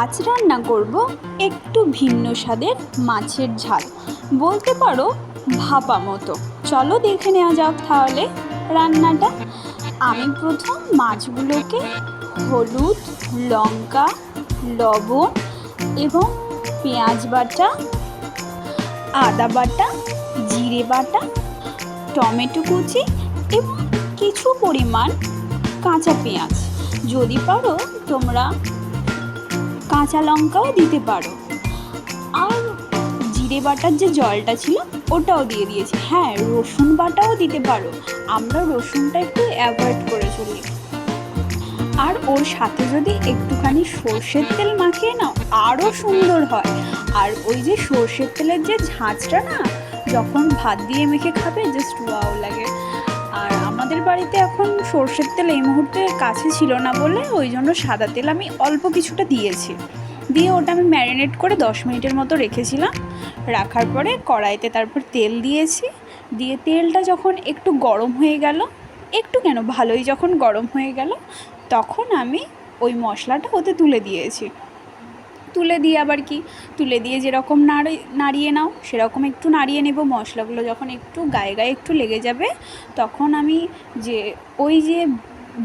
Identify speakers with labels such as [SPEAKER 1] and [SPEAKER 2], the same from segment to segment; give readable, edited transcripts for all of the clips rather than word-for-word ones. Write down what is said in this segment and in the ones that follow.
[SPEAKER 1] আজ রান্না করব একটু ভিন্ন স্বাদের মাছের ঝাল, বলতে পারো ভাপা মতো। চলো দেখে নেওয়া যাক তাহলে রান্নাটা। আমি প্রথম মাছগুলোকে হলুদ, লঙ্কা, লবণ এবং পেঁয়াজ বাটা, আদা বাটা, জিরে বাটা, টমেটো কুচি এবং কিছু পরিমাণ কাঁচা পেঁয়াজ, যদি পারো তোমরা কাঁচা লঙ্কাও দিতে পারো, আর জিরে বাটার যে জলটা ছিল ওটাও দিয়ে দিয়েছি। হ্যাঁ, রসুন বাটাও দিতে পারো, আমরা রসুনটা একটু অ্যাভয়েড করে চলি। আর ওর সাথে যদি একটুখানি সর্ষের তেল মাখিয়ে নাও আরও সুন্দর হয়। আর ওই যে সর্ষের তেলের যে ঝাঁঝটা না, যখন ভাত দিয়ে মেখে খাবে জাস্ট ওয়াও লাগে। আর আমাদের বাড়িতে এখন সর্ষের তেল এই মুহূর্তে কাছে ছিল না বলে ওই জন্য সাদা তেল আমি অল্প কিছুটা দিয়েছি। দিয়ে ওটা আমি ম্যারিনেট করে 10 মিনিটের মতো রেখেছিলাম। রাখার পরে কড়াইতে তারপর তেল দিয়েছি। দিয়ে তেলটা যখন একটু গরম হয়ে গেল, একটু কেন ভালোই যখন গরম হয়ে গেল, তখন আমি ওই মশলাটা ওতে তুলে দিয়েছি। তুলে দিয়ে আবার কি, তুলে দিয়ে যেরকম নাড়িয়ে নাও সেরকম একটু নাড়িয়ে নেব। মশলাগুলো যখন একটু গায়ে গায়ে একটু লেগে যাবে, তখন আমি যে ওই যে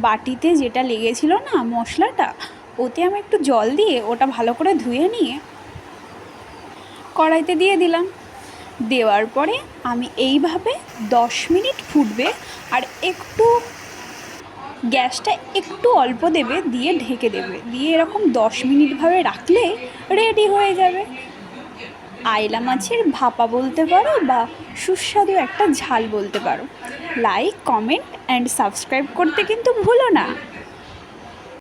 [SPEAKER 1] বাটিতে যেটা লেগেছিল না মশলাটা, ওতে আমি একটু জল দিয়ে ওটা ভালো করে ধুয়ে নিয়ে কড়াইতে দিয়ে দিলাম। দেওয়ার পরে আমি এইভাবে 10 মিনিট ফুটবে, আর একটু গ্যাসটা একটু অল্প দেবে, দিয়ে ঢেকে দেবে, দিয়ে এরকম 10 মিনিট ভাবে রাখলে রেডি হয়ে যাবে। আইলা মাছের ভাপা বলতে পারো বা সুস্বাদু একটা ঝাল বলতে পারো। লাইক, কমেন্ট অ্যান্ড সাবস্ক্রাইব করতে কিন্তু ভুলো না।